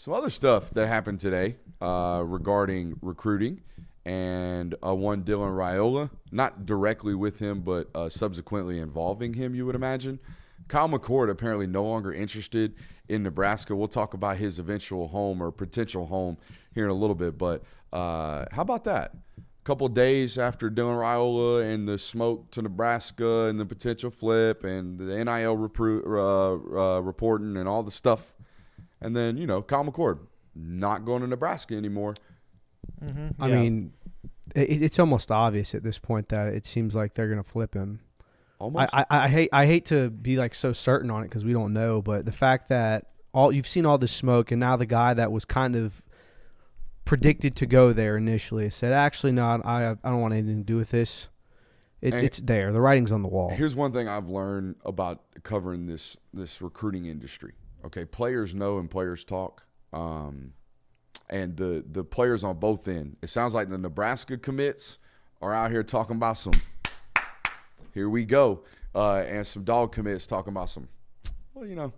Some other stuff that happened today regarding recruiting, and one Dylan Raiola, not directly with him, but subsequently involving him, you would imagine. Kyle McCord apparently no longer interested in Nebraska. We'll talk about his eventual home or potential home here in a little bit, but how about that? A couple days after Dylan Raiola and the smoke to Nebraska and the potential flip and the NIL reporting and all the stuff, and then, Kyle McCord not going to Nebraska anymore. I mean, it's almost obvious at this point that it seems like they're going to flip him. Almost. I hate to be like so certain on it because we don't know, but the fact that you've seen all this smoke, and now the guy that was kind of predicted to go there initially said, actually, no, I don't want anything to do with this. It's there. The writing's on the wall. Here's one thing I've learned about covering this recruiting industry. Okay, players know and players talk. And the players on both ends. It sounds like the Nebraska commits are out here talking about some, here we go, and some dog commits talking about some, well,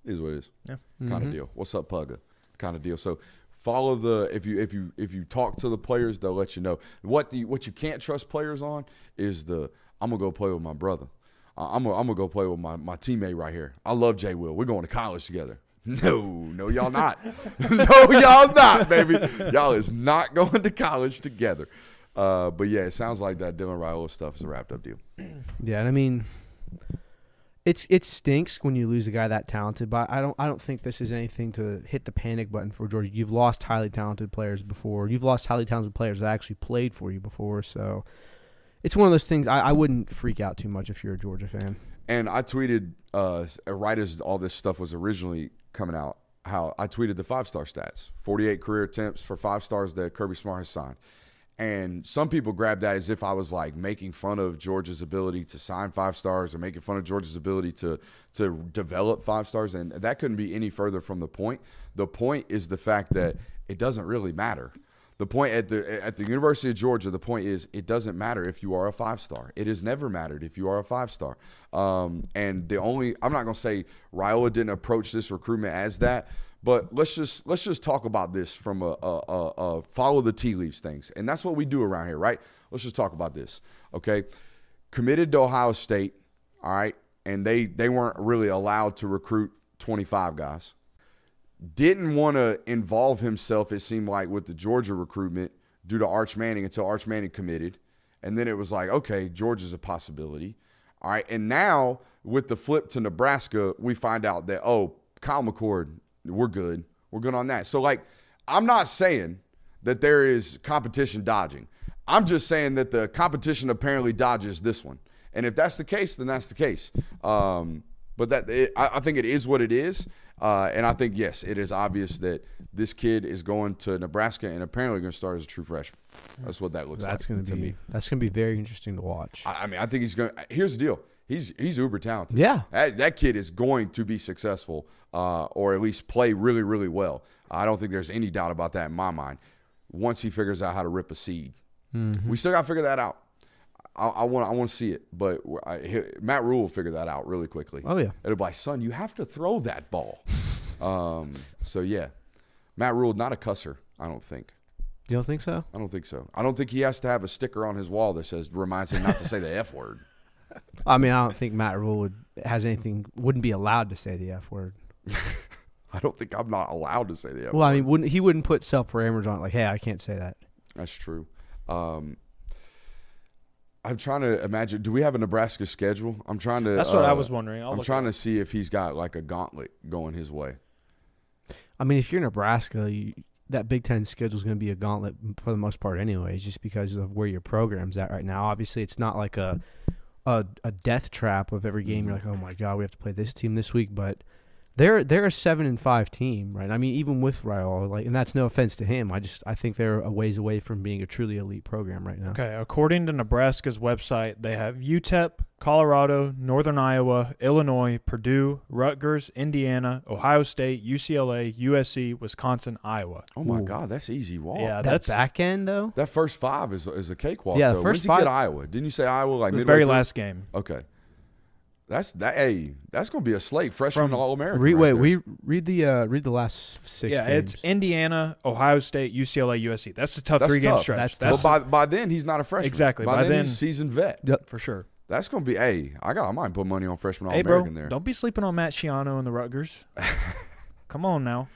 is what it is. Yeah. Kind of deal. What's up, Pugga? Kind of deal. So follow if you talk to the players, they'll let you know. What you can't trust players on is I'm gonna go play with my brother. I'm gonna go play with my teammate right here. I love Jay Will. We're going to college together. No, y'all not. No, y'all not, baby. Y'all is not going to college together. But yeah, it sounds like that Dylan Raiola stuff is a wrapped up deal. Yeah, and I mean, it stinks when you lose a guy that talented, but I don't think this is anything to hit the panic button for Georgia. You've lost highly talented players before. You've lost highly talented players that actually played for you before. So it's one of those things I wouldn't freak out too much if you're a Georgia fan. And I tweeted right as all this stuff was originally coming out, how I tweeted the 5-star stats, 48 career attempts for 5 stars that Kirby Smart has signed. And some people grabbed that as if I was like making fun of Georgia's ability to sign 5 stars or making fun of Georgia's ability to develop 5 stars. And that couldn't be any further from the point. The point is the fact that it doesn't really matter. The point at the University of Georgia, the point is it doesn't matter if you are a 5-star. It has never mattered if you are a 5-star. And I'm not going to say Raiola didn't approach this recruitment as that, but let's just talk about this from a follow the tea leaves things. And that's what we do around here, right? Let's just talk about this, okay? Committed to Ohio State, all right? And they weren't really allowed to recruit 25 guys. Didn't want to involve himself, it seemed like, with the Georgia recruitment due to Arch Manning until Arch Manning committed. And then it was like, okay, Georgia's a possibility. All right, and now with the flip to Nebraska, we find out that, Kyle McCord, we're good. We're good on that. So, like, I'm not saying that there is competition dodging. I'm just saying that the competition apparently dodges this one. And if that's the case, then that's the case. But I think it is what it is. And I think, yes, it is obvious that this kid is going to Nebraska and apparently going to start as a true freshman. That's what that looks like to me. That's going to be very interesting to watch. I mean, I think he's going – here's the deal. He's uber talented. Yeah. That kid is going to be successful or at least play really, really well. I don't think there's any doubt about that in my mind once he figures out how to rip a seed. Mm-hmm. We still got to figure that out. I want to see it, but Matt Rule will figure that out really quickly. Oh, yeah. It'll be like, son, you have to throw that ball. So, yeah. Matt Rule, not a cusser, I don't think. You don't think so? I don't think so. I don't think he has to have a sticker on his wall that reminds him not to say the F word. I mean, I don't think Matt Rule wouldn't be allowed to say the F word. I don't think I'm not allowed to say the F word. Well, I mean, he wouldn't put self-parameters on it like, hey, I can't say that. That's true. I'm trying to imagine. Do we have a Nebraska schedule? I'm trying to. That's what I was wondering. I'm trying to see if he's got like a gauntlet going his way. I mean, if you're Nebraska, that Big Ten schedule is going to be a gauntlet for the most part, anyways, just because of where your program's at right now. Obviously, it's not like a death trap of every game. You're like, oh my God, we have to play this team this week, but they're a 7-5 team, right? I mean, even with Raiola, and that's no offense to him. I think they're a ways away from being a truly elite program right now. Okay, according to Nebraska's website, they have UTEP, Colorado, Northern Iowa, Illinois, Purdue, Rutgers, Indiana, Ohio State, UCLA, USC, Wisconsin, Iowa. Oh my God, that's easy walk. Yeah, that's back end though. That first 5 is a cakewalk. Yeah, though. the first When's he 5. get Iowa? Didn't you say Iowa like the midway very through? last game? Okay. That's gonna be a slate. Freshman From- All-American. Read the last 6 Yeah, games. it's Indiana, Ohio State, UCLA, USC. That's a tough That's 3-game tough. stretch. That's But by then he's not a freshman. Exactly. By By then then- he's a seasoned vet. Yep. for sure. That's gonna be. I might put money on freshman Hey, bro, All-American there. don't be sleeping on Matt Schiano and the Rutgers. Come on now.